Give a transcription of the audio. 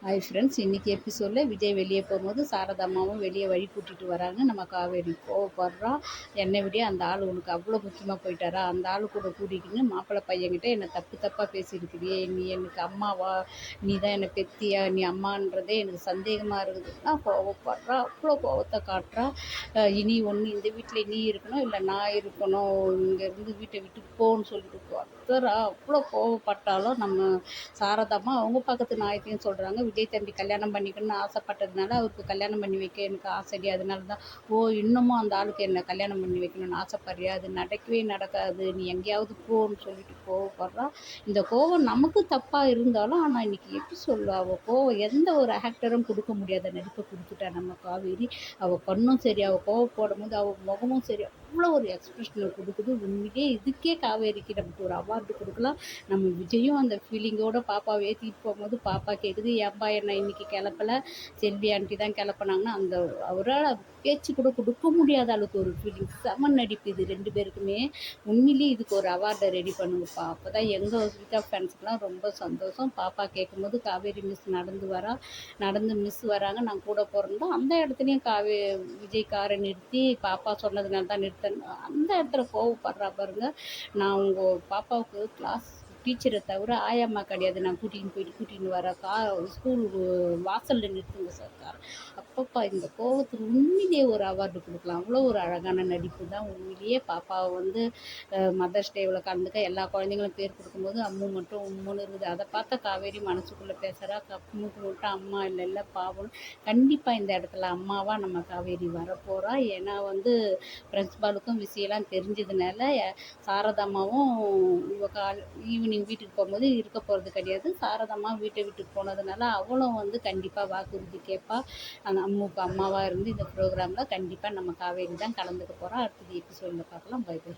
Hi friends, இன்றைக்கி எபிசோடில் விஜய் வெளியே போகும்போது சாரதாம்மாவும் வெளியே வழி கூட்டிகிட்டு வராங்க. நம்ம காவேரி கோவப்படுறா. என்னை விட அந்த ஆள் உனக்கு அவ்வளோ முக்கியமாக போயிட்டாரா? அந்த ஆள் கூட கூட்டிகிட்டுன்னு மாப்பிள்ளை பையன்கிட்ட என்னை தப்பாக பேசியிருக்கிறியே, நீ எனக்கு அம்மாவா, நீ தான் என்னை பெத்தியா, நீ அம்மான்றதே எனக்கு சந்தேகமாக இருக்குதுன்னா கோவப்படுறா. அவ்வளோ கோவத்தை காட்டுறா. இனி ஒன்று இந்த வீட்டில் நீ இருக்கணும், இல்லை நான் இருக்கணும், இங்கேருந்து வீட்டை விட்டு போன்னு சொல்லிட்டு கத்துறா. அவ்வளோ கோவப்பட்டாலும் நம்ம சாரதாம்மா அவங்க பக்கத்து நாயத்தையும் சொல்கிறாங்க. விஜய் தம்பி கல்யாணம் பண்ணிக்கணும்னு ஆசைப்பட்டதுனால அவருக்கு கல்யாணம் பண்ணி வைக்க எனக்கு ஆசைடி, அதனால தான் இன்னமும் அந்த ஆளுக்கு என்ன கல்யாணம் பண்ணி வைக்கணும்னு ஆசைப்படுறியா, அது நடக்கவே நடக்காது, நீ எங்கேயாவது போன்னு சொல்லிட்டு கோவப்படுறா. இந்த கோவம் நமக்கு தப்பாக இருந்தாலும் ஆனால் இன்றைக்கி எப்படி சொல்லுவா, அவள் கோவம் எந்த ஒரு ஆக்டரும் கொடுக்க முடியாத நடிப்பை கொடுத்துட்டா நம்ம காவேரி. அவள் கண்ணும் சரி, அவள் கோவப்படும் போது அவள் முகமும் சரி, அவ்வளோ ஒரு எக்ஸ்பிரஷனை கொடுக்குது. உண்மையிலே இதுக்கே காவேரிக்கு நமக்கு ஒரு அவார்டு கொடுக்கலாம். நம்ம விஜயும் அந்த ஃபீலிங்கோடு பாப்பாவை ஏற்றிட்டு போகும்போது பாப்பா கேட்குது, ஏன்பா என்ன இன்னைக்கு கிளப்பலை, செல்வி ஆண்டி தான் கிளப்புனாங்கன்னா அந்த அவரால் பேச்சு கூட கொடுக்க முடியாத அளவுக்கு ஒரு ஃபீலிங். செம நடிப்பு இது ரெண்டு பேருக்குமே. உண்மையிலேயே இதுக்கு ஒரு அவார்டை ரெடி பண்ணுங்கப்பா. அப்போ தான் எங்கள் ஸ்வீட்டா ஃபேன்ஸ்க்குலாம் ரொம்ப சந்தோஷம். பாப்பா கேட்கும்போது காவேரி மிஸ் நடந்து மிஸ் வராங்க, நான் கூட போகிறோம். அந்த இடத்துலையும் விஜய் காரை நிறுத்தி பாப்பா சொன்னதுனால தான் நிறுத்தணும், அந்த இடத்துல கோவப்படுறா பாருங்க. நான் உங்கள் பாப்பாவுக்கு கிளாஸ் டீச்சரை தவிர ஆயாம்மா கிடையாது, நான் கூட்டின்னு வர ஸ்கூல் வாசலில் நிறுத்துங்க சார் கார். அப்பப்பா இந்த கோவத்துக்கு உண்மையிலேயே ஒரு அவார்டு கொடுக்கலாம். அவ்வளோ ஒரு அழகான நடிப்பு தான். உண்மையிலேயே பாப்பாவை வந்து மதர்ஸ் டேவில் கலந்துக்க எல்லா குழந்தைங்களும் பேர் கொடுக்கும்போது அம்மு மட்டும் உம்முன்னு இருக்குது. அதை பார்த்தா காவேரி மனசுக்குள்ளே பேசுகிறா, கப்புனுக்கு மட்டும் அம்மா இல்லை பாவம். கண்டிப்பாக இந்த இடத்துல அம்மாவாக நம்ம காவேரி வரப்போகிறா. ஏன்னா வந்து பிரின்ஸ்பாலுக்கும் விஷயம்லாம் தெரிஞ்சதுனால சாரதாம்மாவும் ஈவினிங் வீட்டுக்கு போகும்போது இருக்க போகிறது கிடையாது. சாரதாம்மா வீட்டை விட்டு போனதுனால அவளும் வந்து கண்டிப்பாக வாக்குறுதி கேட்பா. அந்த அம்முக்கு அம்மாவாக இருந்து இந்த ப்ரோக்ராமில் கண்டிப்பாக நம்ம காவேரி தான் கலந்துக்க போகிறோம். அடுத்தது எபிசோடில் பார்க்கலாம். Bye by.